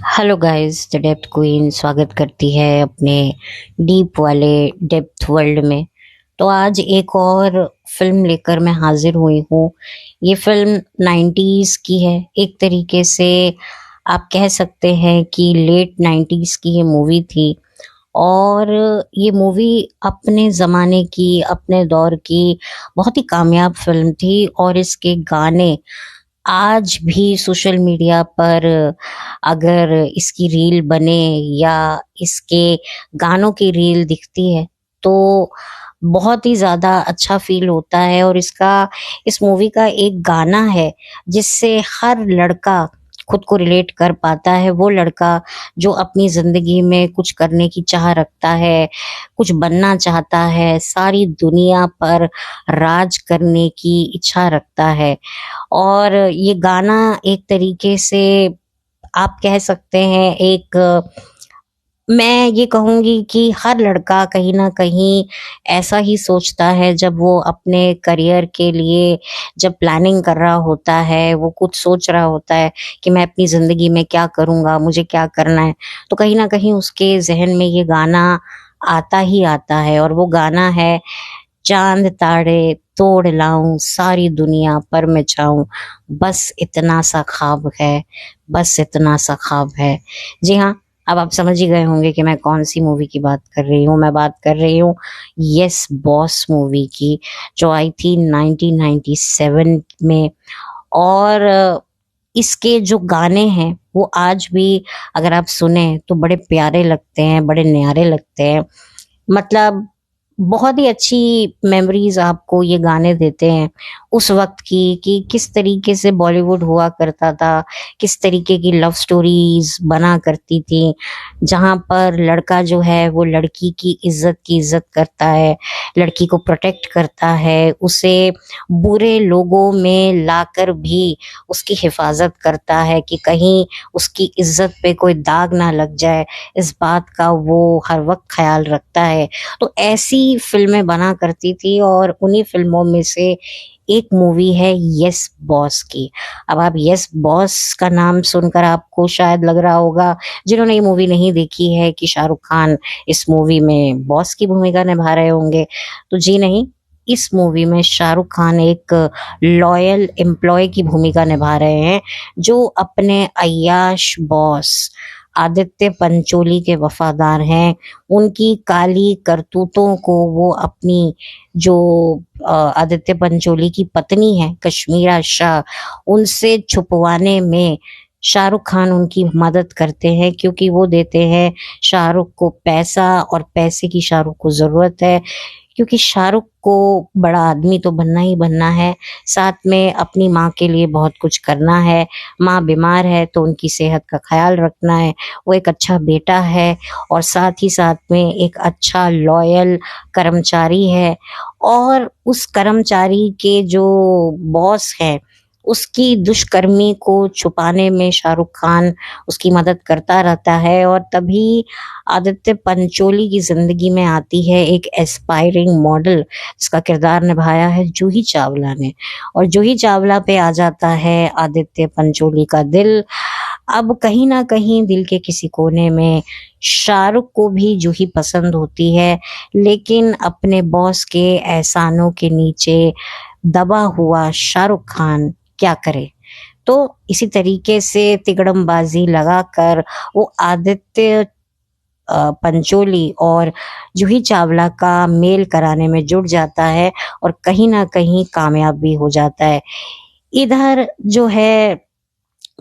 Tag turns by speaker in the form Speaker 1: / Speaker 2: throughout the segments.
Speaker 1: Hello guys, the depth queen स्वागत करती है अपने डीप वाले डेप्थ वर्ल्ड में। तो आज एक और फिल्म लेकर मैं हाजिर हुई हूँ। ये फिल्म 90s की है। एक तरीके से आप कह सकते हैं कि लेट 90s की ये मूवी थी। और ये मूवी अपने ज़माने की, अपने दौर की बहुत ही कामयाब फिल्म थी। और इसके गाने आज भी सोशल मीडिया पर अगर इसकी रील बने या इसके गानों की रील दिखती है तो बहुत ही ज़्यादा अच्छा फ़ील होता है। और इस मूवी का एक गाना है जिससे हर लड़का खुद को रिलेट कर पाता है। वो लड़का जो अपनी ज़िंदगी में कुछ करने की चाह रखता है, कुछ बनना चाहता है, सारी दुनिया पर राज करने की इच्छा रखता है। और ये गाना एक तरीके से आप कह सकते हैं एक, मैं ये कहूँगी कि हर लड़का कहीं न कहीं ऐसा ही सोचता है जब वो अपने करियर के लिए जब प्लानिंग कर रहा होता है, वो कुछ सोच रहा होता है कि मैं अपनी ज़िंदगी में क्या करूँगा, मुझे क्या करना है। तो कहीं न कहीं उसके ज़हन में ये गाना आता ही आता है। और वो गाना है, चाँद तारे तोड़ लाऊं, सारी दुनिया पर मैं छाऊं, बस इतना सा ख्वाब है, बस इतना सा ख्वाब है। जी हाँ, अब आप समझ ही गए होंगे कि मैं कौन-सी मूवी की बात कर रही हूँ। मैं बात कर रही हूँ यस बॉस मूवी की, जो आई थी 1997 में। और इसके जो गाने हैं वो आज भी अगर आप सुने तो बड़े प्यारे लगते हैं, बड़े न्यारे लगते हैं। मतलब बहुत ही अच्छी मेमोरीज आपको ये गाने देते हैं उस वक्त की, कि किस तरीके से बॉलीवुड हुआ करता था, किस तरीके की लव स्टोरीज बना करती थी, जहाँ पर लड़का जो है वो लड़की की इज्जत करता है, लड़की को प्रोटेक्ट करता है, उसे बुरे लोगों में लाकर भी उसकी हिफाजत करता है कि कहीं उसकी इज्जत पे कोई दाग ना लग जाए, इस बात का वो हर वक्त ख्याल रखता है। तो ऐसी फिल्में बना करती थी। और उन्हीं फिल्मों में से एक मूवी है यस बॉस की। अब आप यस बॉस का नाम सुनकर आपको शायद लग रहा होगा, जिन्होंने ये मूवी नहीं देखी है, कि शाहरुख खान इस मूवी में बॉस की भूमिका निभा रहे होंगे। तो जी नहीं, इस मूवी में शाहरुख खान एक लॉयल एम्प्लॉय की भूमिका निभा रहे हैं, जो अपने अय्याश बॉस आदित्य पंचोली के वफादार हैं। उनकी काली करतूतों को वो अपनी जो आदित्य पंचोली की पत्नी है कश्मीरा शाह, उनसे छुपवाने में शाहरुख खान उनकी मदद करते हैं, क्योंकि वो देते हैं शाहरुख को पैसा, और पैसे की शाहरुख को ज़रूरत है, क्योंकि शाहरुख को बड़ा आदमी तो बनना ही बनना है, साथ में अपनी माँ के लिए बहुत कुछ करना है। माँ बीमार है तो उनकी सेहत का ख्याल रखना है। वो एक अच्छा बेटा है और साथ ही साथ में एक अच्छा लॉयल कर्मचारी है। और उस कर्मचारी के जो बॉस है, उसकी दुष्कर्मी को छुपाने में शाहरुख खान उसकी मदद करता रहता है। और तभी आदित्य पंचोली की जिंदगी में आती है एक एस्पायरिंग मॉडल, जिसका किरदार निभाया है जूही चावला ने। और जूही चावला पे आ जाता है आदित्य पंचोली का दिल। अब कहीं ना कहीं दिल के किसी कोने में शाहरुख को भी जूही पसंद होती है, लेकिन अपने बॉस के एहसानों के नीचे दबा हुआ शाहरुख खान क्या करे। तो इसी तरीके से तिकड़मबाजी लगाकर वो आदित्य पंचोली और जूही चावला का मेल कराने में जुट जाता है, और कहीं ना कहीं कामयाब भी हो जाता है। इधर जो है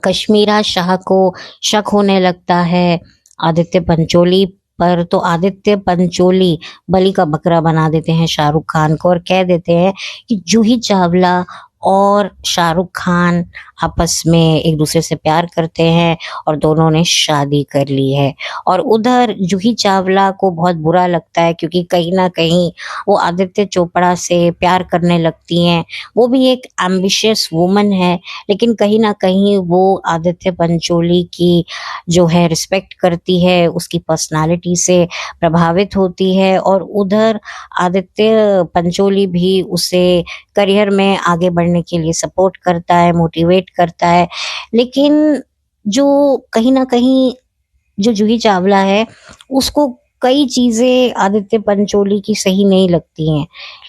Speaker 1: कश्मीरा शाह को शक होने लगता है आदित्य पंचोली पर, तो आदित्य पंचोली बलि का बकरा बना देते हैं शाहरुख खान को, और कह देते हैं कि जूही चावला और शाहरुख खान आपस में एक दूसरे से प्यार करते हैं और दोनों ने शादी कर ली है। और उधर जूही चावला को बहुत बुरा लगता है, क्योंकि कहीं ना कहीं वो आदित्य चोपड़ा से प्यार करने लगती हैं। वो भी एक एम्बिशियस वुमन है, लेकिन कहीं ना कहीं वो आदित्य पंचोली की जो है रिस्पेक्ट करती है, उसकी पर्सनालिटी से प्रभावित होती है। और उधर आदित्य पंचोली भी उसे करियर में आगे बढ़ने के लिए सपोर्ट करता है, मोटिवेट करता है। लेकिन जो कहीं न कहीं जो जूही चावला है, उसको कई चीज़ें आदित्य पंचोली की सही नहीं लगती हैं।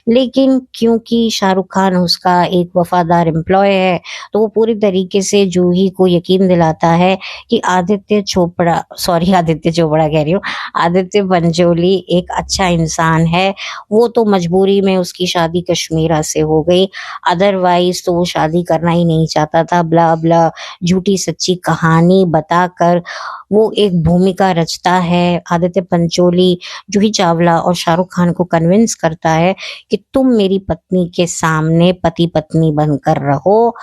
Speaker 1: लेकिन क्योंकि शाहरुख खान उसका एक वफ़ादार एम्प्लॉयी है, तो वो पूरी तरीके से जूही को यकीन दिलाता है कि आदित्य चोपड़ा कह रही हूँ, आदित्य पंचोली एक अच्छा इंसान है। वो तो मजबूरी में उसकी शादी कश्मीरा से हो गई, अदरवाइज़ तो वो शादी करना ही नहीं चाहता था। ब्ला-ब्ला झूठी-सच्ची कहानी बताकर वो एक भूमिका रचता है। आदित्य पंचोली जूही चावला और शाहरुख खान को कन्विंस करता है कि तुम मेरी पत्नी के सामने पति-पत्नी बनकर रहो।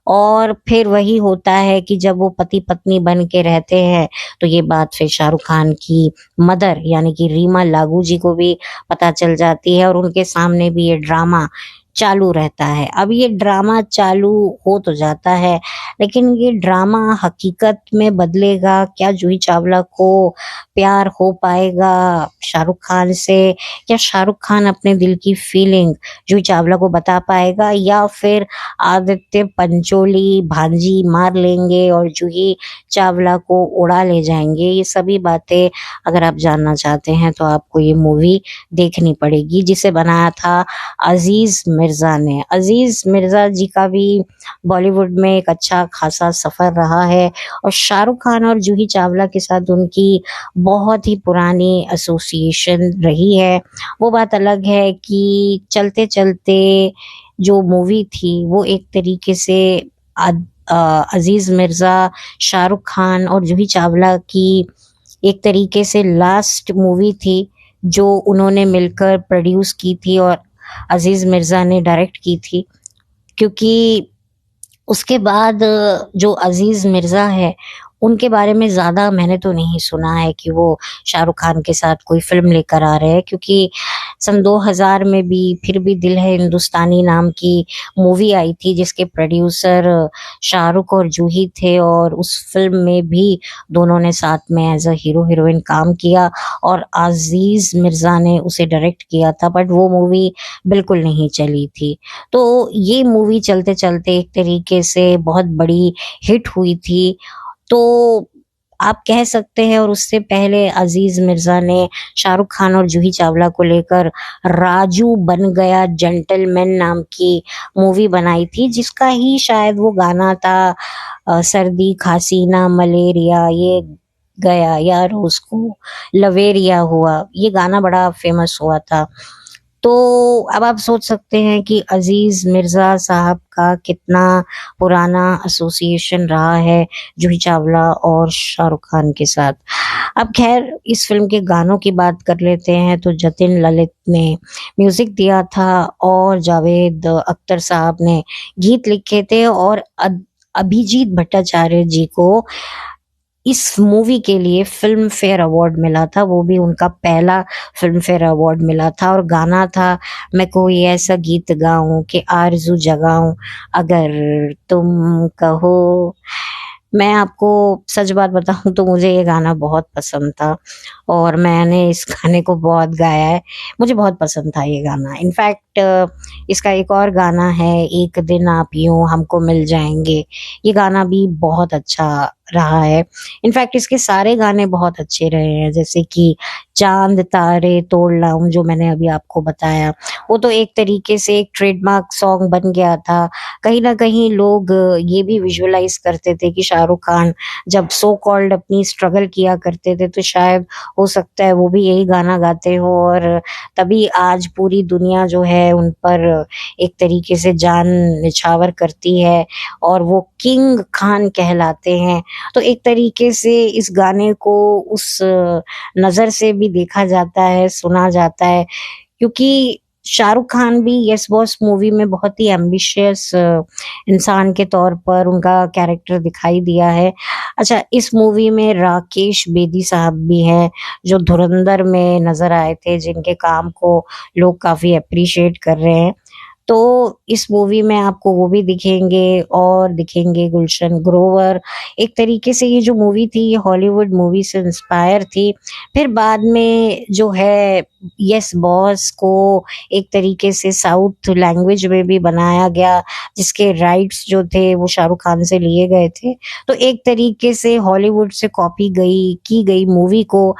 Speaker 1: और फिर वही होता है कि जब वो पति-पत्नी बन के रहते हैं, तो ये बात फिर शाहरुख खान की मदर यानी कि रीमा लागू जी को भी पता चल जाती है और उनके सामने भी ये ड्रामा चालू रहता है। अब ये ड्रामा चालू हो तो जाता है, लेकिन ये ड्रामा हकीकत में बदलेगा? क्या जूही चावला को प्यार हो पाएगा शाहरुख खान से? क्या शाहरुख खान अपने दिल की फीलिंग जूही चावला को बता पाएगा, या फिर आदित्य पंचोली भांजी मार लेंगे और जूही चावला को उड़ा ले जाएंगे? ये सभी बातें अगर आप जानना चाहते हैं तो आपको ये मूवी देखनी पड़ेगी, जिसे बनाया था अजीज मिर्जा ने। अजीज मिर्जा जी का भी बॉलीवुड में एक अच्छा खासा सफर रहा है और शाहरुख खान और जूही चावला के साथ उनकी बहुत ही पुरानी एसोसिएशन रही है। वो बात अलग है कि चलते चलते जो मूवी थी वो एक तरीके से अजीज मिर्जा, शाहरुख खान और जूही चावला की एक तरीके से लास्ट मूवी थी जो उन्होंने मिलकर प्रोड्यूस की थी और अजीज मिर्जा ने डायरेक्ट की थी। क्योंकि उसके बाद जो अजीज मिर्जा है, उनके बारे में ज्यादा मैंने तो नहीं सुना है कि वो शाहरुख खान के साथ कोई फिल्म लेकर आ रहे हैं। क्योंकि सन 2000 में भी फिर भी दिल है हिंदुस्तानी नाम की मूवी आई थी, जिसके प्रोड्यूसर शाहरुख और जूही थे, और उस फिल्म में भी दोनों ने साथ में एज अ हीरो हीरोइन काम किया और अजीज मिर्जा ने उसे डायरेक्ट किया था, बट वो मूवी बिल्कुल नहीं चली थी। तो ये मूवी चलते चलते एक तरीके से बहुत बड़ी हिट हुई थी। तो आप कह सकते हैं, और उससे पहले अजीज मिर्जा ने शाहरुख खान और जूही चावला को लेकर राजू बन गया जेंटलमैन नाम की मूवी बनाई थी, जिसका ही शायद वो गाना था सर्दी खांसी ना मलेरिया ये गया यार उसको लवेरिया हुआ। ये गाना बड़ा फेमस हुआ था। तो अब आप सोच सकते हैं कि अजीज मिर्जा साहब का कितना पुराना एसोसिएशन रहा है जूही चावला और शाहरुख खान के साथ। अब खैर इस फिल्म के गानों की बात कर लेते हैं, तो जतिन ललित ने म्यूजिक दिया था और जावेद अख्तर साहब ने गीत लिखे थे, और अभिजीत भट्टाचार्य जी को इस मूवी के लिए फिल्म फेयर अवार्ड मिला था। वो भी उनका पहला फिल्म फेयर अवार्ड मिला था, और गाना था मैं कोई ऐसा गीत गाऊं कि आरजू जगाऊं अगर तुम कहो। मैं आपको सच बात बताऊं तो मुझे ये गाना बहुत पसंद था और मैंने इस गाने को बहुत गाया है। मुझे बहुत पसंद था ये गाना। इनफैक्ट इसका एक और गाना है एक दिन आप यूं हमको मिल जाएंगे, ये गाना भी बहुत अच्छा रहा है। इनफैक्ट इसके सारे गाने बहुत अच्छे रहे हैं, जैसे कि चांद तारे तोड़ लाऊं जो मैंने अभी आपको बताया, वो तो एक तरीके से एक ट्रेडमार्क सॉन्ग बन गया था। कहीं ना कहीं लोग ये भी विजुअलाइज करते थे कि शाहरुख खान जब सो कॉल्ड अपनी स्ट्रगल किया करते थे, तो शायद हो सकता है वो भी यही गाना गाते हो, और तभी आज पूरी दुनिया जो है उन पर एक तरीके से जान निछावर करती है और वो किंग खान कहलाते हैं। तो एक तरीके से इस गाने को उस नजर से भी देखा जाता है, सुना जाता है, क्योंकि शाहरुख खान भी यस बॉस मूवी में बहुत ही एम्बिशियस इंसान के तौर पर उनका कैरेक्टर दिखाई दिया है। अच्छा, इस मूवी में राकेश बेदी साहब भी हैं जो धुरंधर में नजर आए थे, जिनके काम को लोग काफी अप्रिशिएट कर रहे हैं। तो इस मूवी में आपको वो भी दिखेंगे और दिखेंगे गुलशन ग्रोवर। एक तरीके से ये जो मूवी थी ये हॉलीवुड मूवी से इंस्पायर थी। फिर बाद में जो है यस बॉस को एक तरीके से साउथ लैंग्वेज में भी बनाया गया, जिसके राइट्स जो थे वो शाहरुख खान से लिए गए थे। तो एक तरीके से हॉलीवुड से कॉपी की गई मूवी को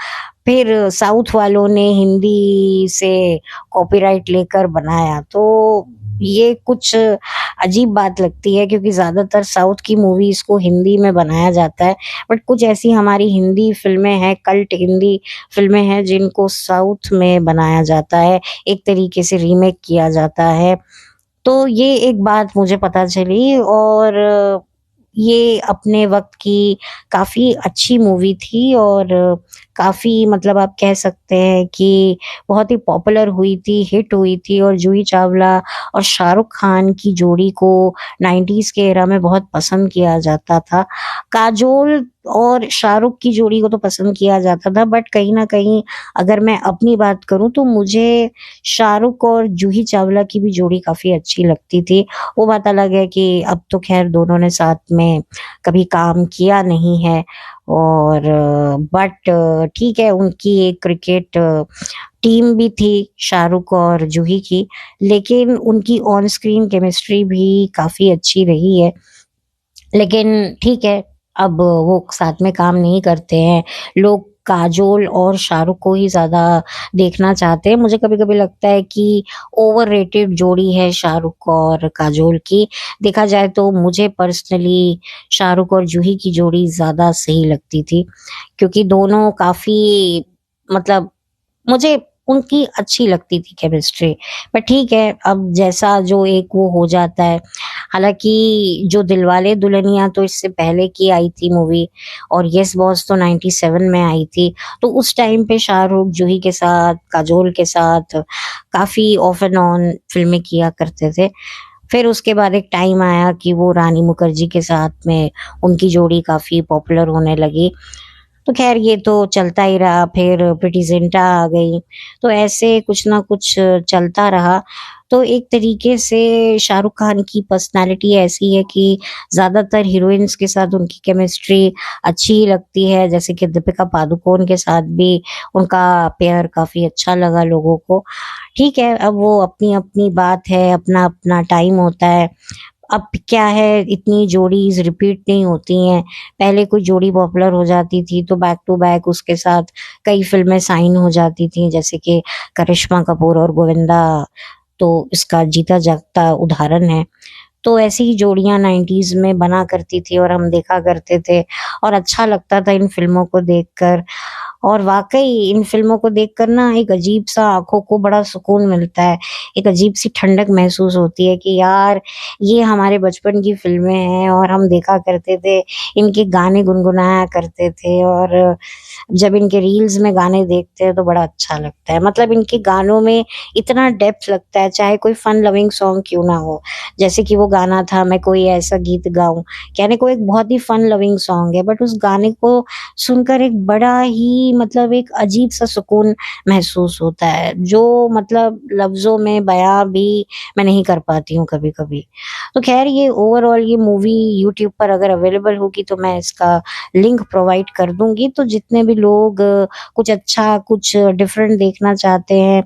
Speaker 1: फिर साउथ वालों ने हिंदी से कॉपीराइट लेकर बनाया। तो ये कुछ अजीब बात लगती है, क्योंकि ज़्यादातर साउथ की मूवीज़ को हिंदी में बनाया जाता है, बट कुछ ऐसी हमारी हिंदी फ़िल्में हैं, कल्ट हिंदी फ़िल्में हैं, जिनको साउथ में बनाया जाता है, एक तरीके से रीमेक किया जाता है। तो ये एक बात मुझे पता चली, और ये अपने वक़्त की काफ़ी अच्छी मूवी थी, और काफ़ी मतलब आप कह सकते हैं कि बहुत ही पॉपुलर हुई थी, हिट हुई थी, और जूही चावला और शाहरुख खान की जोड़ी को 90s के एरा में बहुत पसंद किया जाता था। काजोल और शाहरुख की जोड़ी को तो पसंद किया जाता था, बट कहीं न कहीं अगर मैं अपनी बात करूँ तो मुझे शाहरुख और जूही चावला की भी जोड़ी काफ़ी अच्छी लगती थी। वो बात अलग है कि अब तो ख़ैर दोनों ने साथ में कभी काम किया नहीं है, और बट ठीक है, उनकी एक क्रिकेट टीम भी थी शाहरुख और जूही की, लेकिन उनकी ऑन स्क्रीन केमिस्ट्री भी काफ़ी अच्छी रही है। लेकिन ठीक है, अब वो साथ में काम नहीं करते हैं। लोग काजोल और शाहरुख को ही ज़्यादा देखना चाहते हैं। मुझे कभी-कभी लगता है कि ओवररेटेड जोड़ी है शाहरुख और काजोल की। देखा जाए तो मुझे पर्सनली शाहरुख और जूही की जोड़ी ज़्यादा सही लगती थी, क्योंकि दोनों काफ़ी मतलब मुझे उनकी अच्छी लगती थी केमिस्ट्री। पर ठीक है, अब जैसा जो एक वो हो जाता है। हालाँकि जो दिलवाले दुल्हनिया तो इससे पहले की आई थी मूवी, और येस बॉस तो 97 में आई थी। तो उस टाइम पे शाहरुख जूही के साथ, काजोल के साथ काफ़ी ऑफ एंड ऑन फ़िल्में किया करते थे। फिर उसके बाद एक टाइम आया कि वो रानी मुखर्जी के साथ में उनकी जोड़ी काफ़ी पॉपुलर होने लगी। तो ख़ैर ये तो चलता ही रहा, फिर प्रीति ज़िंटा आ गई, तो ऐसे कुछ ना कुछ चलता रहा। तो एक तरीके से शाहरुख खान की पर्सनैलिटी ऐसी है कि ज़्यादातर हीरोइन्स के साथ उनकी केमिस्ट्री अच्छी ही लगती है, जैसे कि दीपिका पादुकोण के साथ भी उनका पेयर काफ़ी अच्छा लगा लोगों को। ठीक है, अब वो अपनी-अपनी बात है, अपना-अपना टाइम होता है। अब क्या है, इतनी जोड़ीज़ रिपीट नहीं होती हैं। पहले कोई जोड़ी पॉपुलर हो जाती थी तो बैक टू बैक उसके साथ कई फ़िल्में साइन हो जाती थी, जैसे कि करिश्मा कपूर और गोविंदा तो इसका जीता जागता उदाहरण है। तो ऐसी ही जोड़ियाँ 90s में बना करती थी और हम देखा करते थे, और अच्छा लगता था इन फ़िल्मों को देखकर। और वाक़ई इन फ़िल्मों को देखकर ना एक अजीब-सा आँखों को बड़ा सुकून मिलता है। एक अजीब-सी ठंडक महसूस होती है कि यार, ये हमारे बचपन की फ़िल्में हैं और हम देखा करते थे, इनके गाने गुनगुनाया करते थे, और जब इनके रील्स में गाने देखते हैं तो बड़ा अच्छा लगता है। मतलब इनके गानों में इतना डेप्थ लगता है, चाहे कोई फन लविंग सॉन्ग क्यों ना हो। जैसे कि वो गाना था मैं कोई ऐसा गीत गाऊँ, कहने को एक बहुत ही फन लविंग सॉन्ग है, बट उस गाने को सुनकर एक बड़ा ही मतलब एक अजीब-सा सुकून महसूस होता है, जो मतलब लफ्ज़ों में बयाँ भी मैं नहीं कर पाती हूँ कभी-कभी। तो ख़ैर ये ओवरऑल ये मूवी यूट्यूब पर अगर अवेलेबल होगी तो मैं इसका लिंक प्रोवाइड कर दूँगी, तो जितने भी लोग कुछ अच्छा, कुछ डिफरेंट देखना चाहते हैं,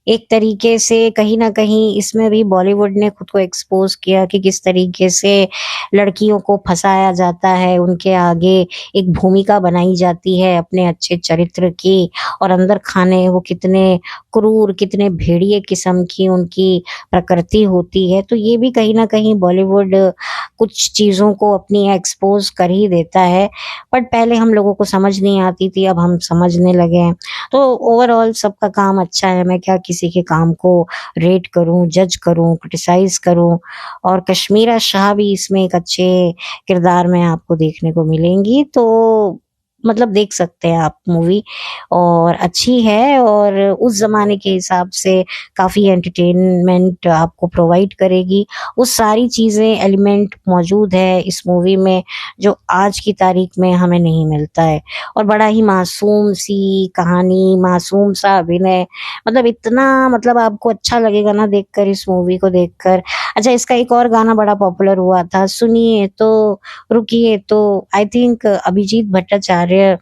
Speaker 1: एक तरीके से कहीं न कहीं इसमें भी बॉलीवुड ने खुद को एक्सपोज़ किया कि किस तरीके से लड़कियों को फँसाया जाता है, उनके आगे एक भूमिका बनाई जाती है अपने अच्छे चरित्र की, और अंदर खाने वो कितने क्रूर, कितने भेड़िए किस्म की उनकी प्रकृति होती है। तो ये भी कहीं न कहीं बॉलीवुड कुछ चीज़ों को अपनी एक्सपोज़ कर ही देता है, बट पहले हम लोगों को समझ नहीं आती थी, अब हम समझने लगे हैं। तो ओवरऑल सबका काम अच्छा है, मैं क्या किसी के काम को रेट करूँ, जज करूँ, क्रिटिसाइज़ करूँ, और कश्मीरा शाह भी इसमें एक अच्छे किरदार में आपको देखने को मिलेंगी। तो मतलब देख सकते हैं आप मूवी, और अच्छी है और उस जमाने के हिसाब से काफी एंटरटेनमेंट आपको प्रोवाइड करेगी। वो सारी चीजें एलिमेंट मौजूद है इस मूवी में जो आज की तारीख में हमें नहीं मिलता है। और बड़ा ही मासूम सी कहानी, मासूम सा अभिनय, मतलब इतना, मतलब आपको अच्छा लगेगा ना देखकर, इस मूवी को देखकर। अच्छा, इसका एक और गाना बड़ा पॉपुलर हुआ था, सुनिए तो रुकिए तो। आई थिंक अभिजीत भट्टाचार्य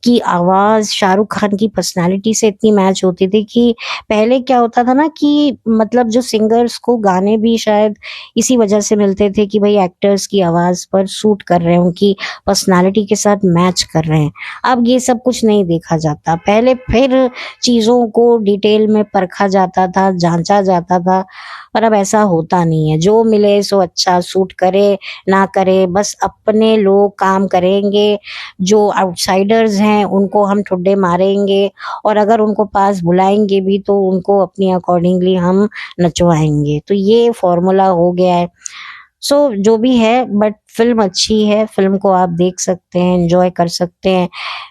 Speaker 1: की आवाज शाहरुख खान की पर्सनालिटी से इतनी मैच होती थी कि पहले क्या होता था ना कि मतलब जो सिंगर्स को गाने भी शायद इसी वजह से मिलते थे कि भाई एक्टर्स की आवाज पर सूट कर रहे हैं, उनकी पर्सनालिटी के साथ मैच कर रहे हैं। अब ये सब कुछ नहीं देखा जाता, पहले फिर चीजों को डिटेल में परखा जाता था, जांचा जाता था, पर अब ऐसा होता नहीं है। जो मिले सो अच्छा, सूट करे ना करे, बस अपने लोग काम करेंगे, जो आउटसाइडर्स हैं उनको हम ठुड्डे मारेंगे, और अगर उनको पास बुलाएंगे भी तो उनको अपनी अकॉर्डिंगली हम नचवाएंगे। तो ये फॉर्मूला हो गया है। सो जो भी है, बट फिल्म अच्छी है, फिल्म को आप देख सकते हैं, एंजॉय कर सकते हैं।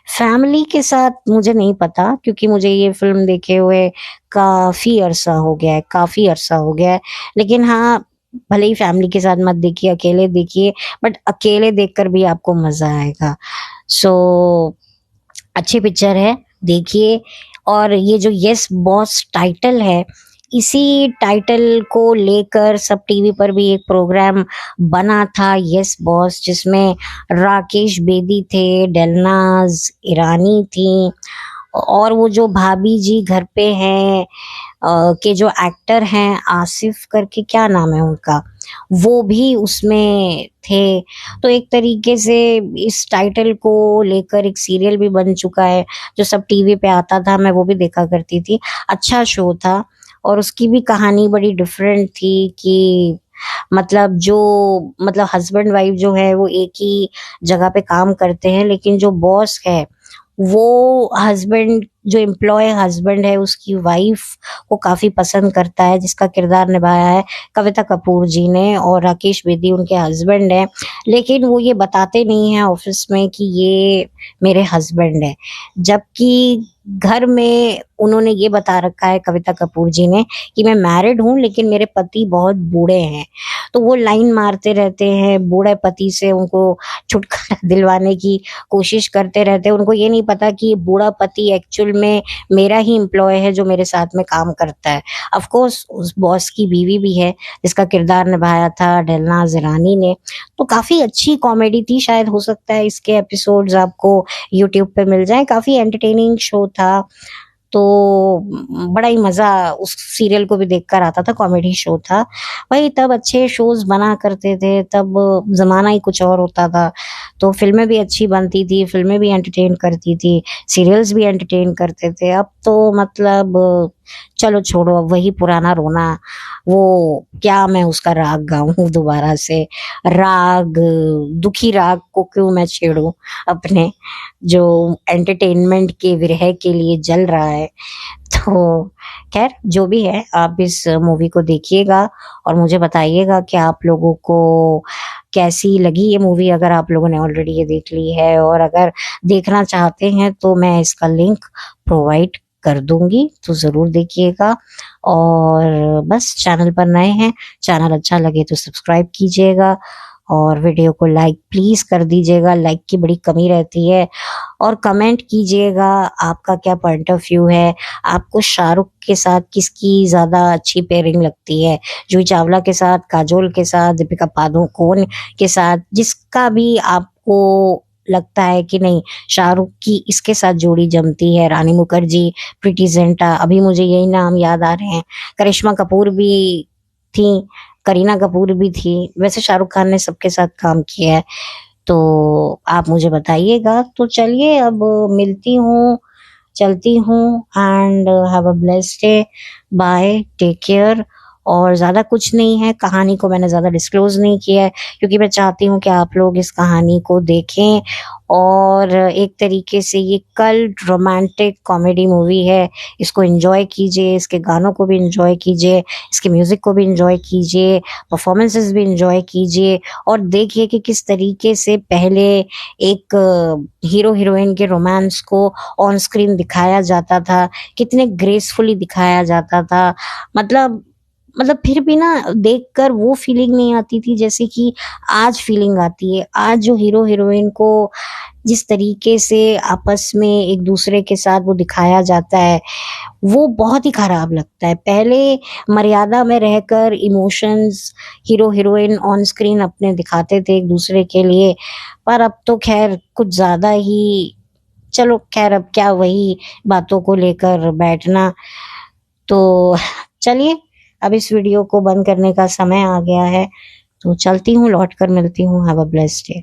Speaker 1: फैमिली के साथ मुझे नहीं पता, क्योंकि मुझे ये फिल्म देखे हुए काफी अरसा हो गया है, काफी अरसा हो गया है। लेकिन हाँ, भले ही फैमिली के साथ मत देखिए, अकेले देखिए, बट अकेले देखकर भी आपको मजा आएगा। सो अच्छी पिक्चर है, देखिए। और ये जो यस बॉस टाइटल है, इसी टाइटल को लेकर सब टीवी पर भी एक प्रोग्राम बना था, यस बॉस, जिसमें राकेश बेदी थे, डेलनाज ईरानी थी, और वो जो भाभी जी घर पे हैं के जो एक्टर हैं, आसिफ करके क्या नाम है उनका, वो भी उसमें थे। तो एक तरीके से इस टाइटल को लेकर एक सीरियल भी बन चुका है, जो सब टीवी पे आता था, मैं वो भी देखा करती थी। अच्छा शो था, और उसकी भी कहानी बड़ी डिफरेंट थी कि मतलब जो, मतलब हस्बैंड वाइफ जो है वो एक ही जगह पे काम करते हैं, लेकिन जो बॉस है वो हस्बैंड, जो एम्प्लॉय हस्बैंड है उसकी वाइफ को काफी पसंद करता है, जिसका किरदार निभाया है कविता कपूर जी ने, और राकेश बेदी उनके हस्बैंड है। लेकिन वो ये बताते नहीं है ऑफिस में कि ये मेरे हस्बैंड है, जबकि घर में उन्होंने ये बता रखा है कविता कपूर जी ने कि मैं मैरिड हूँ लेकिन मेरे पति बहुत बूढ़े हैं। तो वो लाइन मारते रहते हैं बूढ़े पति से, उनको छुटकारा दिलवाने की कोशिश करते रहते हैं। उनको ये नहीं पता कि ये बूढ़ा पति एक्चुअल में मेरा ही एम्प्लॉय है जो मेरे साथ में काम करता है। ऑफ कोर्स उस बॉस की बीवी भी है, जिसका किरदार निभाया था डेलनाज ईरानी ने। तो काफी अच्छी कॉमेडी थी, शायद हो सकता है इसके एपिसोड्स आपको यूट्यूब पे मिल जाए। काफी एंटरटेनिंग शो था, तो बड़ा ही मजा उस सीरियल को भी देखकर आता था, कॉमेडी शो था। भाई तब अच्छे शोज बना करते थे, तब जमाना ही कुछ और होता था। तो फिल्में भी अच्छी बनती थी, फिल्में भी एंटरटेन करती थी, सीरियल्स भी एंटरटेन करते थे। अब तो मतलब चलो छोड़ो, अब वही पुराना रोना। वो क्या मैं उसका राग गाऊं दोबारा से, राग, दुखी राग को क्यों मैं छेड़ूं अपने, जो एंटरटेनमेंट के विरह के लिए जल रहा है। तो खैर जो भी है, आप इस मूवी को देखिएगा और मुझे बताइएगा कि आप लोगों को कैसी लगी ये मूवी, अगर आप लोगों ने ऑलरेडी ये देख ली है, और अगर देखना चाहते हैं तो मैं इसका लिंक प्रोवाइड कर दूंगी, तो जरूर देखिएगा। और बस, चैनल पर नए हैं, चैनल अच्छा लगे तो सब्सक्राइब कीजिएगा, और वीडियो को लाइक प्लीज कर दीजिएगा, लाइक की बड़ी कमी रहती है। और कमेंट कीजिएगा आपका क्या पॉइंट ऑफ व्यू है, आपको शाहरुख के साथ किसकी ज्यादा अच्छी पेयरिंग लगती है, जूही चावला के साथ, काजोल के साथ, दीपिका पादुकोण के साथ, जिसका भी आपको लगता है कि नहीं शाहरुख की इसके साथ जोड़ी जमती है, रानी मुखर्जी, प्रीति जिंटा, अभी मुझे यही नाम याद आ रहे हैं, करिश्मा कपूर भी थी, करीना कपूर भी थी, वैसे शाहरुख खान ने सबके साथ काम किया है। तो आप मुझे बताइएगा। तो चलिए अब मिलती हूँ, चलती हूँ, and have a blessed day, bye, take care. और ज़्यादा कुछ नहीं है, कहानी को मैंने ज़्यादा डिस्क्लोज नहीं किया है, क्योंकि मैं चाहती हूँ कि आप लोग इस कहानी को देखें और एक तरीके से ये कल्ट रोमांटिक कॉमेडी मूवी है। इसको एंजॉय कीजिए, इसके गानों को भी एंजॉय कीजिए, इसके म्यूजिक को भी एंजॉय कीजिए, परफॉर्मेंसेस भी एंजॉय कीजिए और देखिए कि किस तरीके से पहले एक हीरो हीरोइन के रोमांस को ऑन स्क्रीन दिखाया जाता था, कितने ग्रेसफुली दिखाया जाता था। मतलब फिर भी ना देखकर वो फीलिंग नहीं आती थी जैसे कि आज फीलिंग आती है। आज जो हीरो हीरोइन को जिस तरीके से आपस में एक दूसरे के साथ वो दिखाया जाता है, वो बहुत ही खराब लगता है। पहले मर्यादा में रहकर emotions hero heroine on screen अपने दिखाते थे एक दूसरे के लिए, पर अब तो खैर कुछ ज्यादा ही, चलो खैर अब क्या वही बातों को लेकर बैठना। तो चलिए, अब इस वीडियो को बंद करने का समय आ गया है, तो चलती हूँ, लौट कर मिलती हूँ। Have a blessed day.